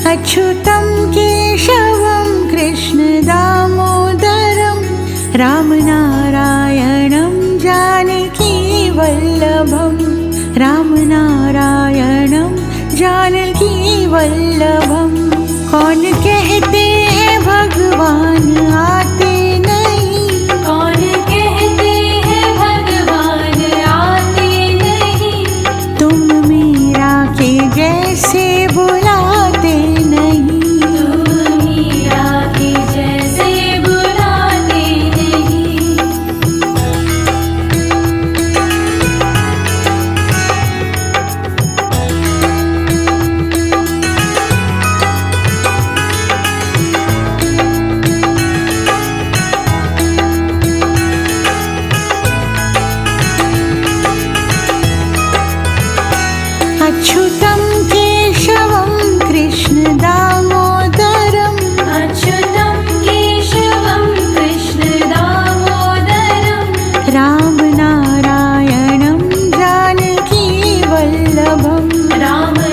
अच्युतं केशवं कृष्णदामोदरं रामनारायणं जानकीवल्लभं रामनारायणं जानकीवल्लभं। कौन कहते हैं भगवान आते नहीं, कौन कहते हैं भगवान आते नहीं, तुम मीरा के जैसे बुलाते नहीं, तुम मीरा के जैसे बुलाते नहीं। अच्युतं केशवं कृष्णदामोदरं अच्युतं केशवं कृष्णदामोदरं रामनारायणं जानकीवल्लभं रामनारायणं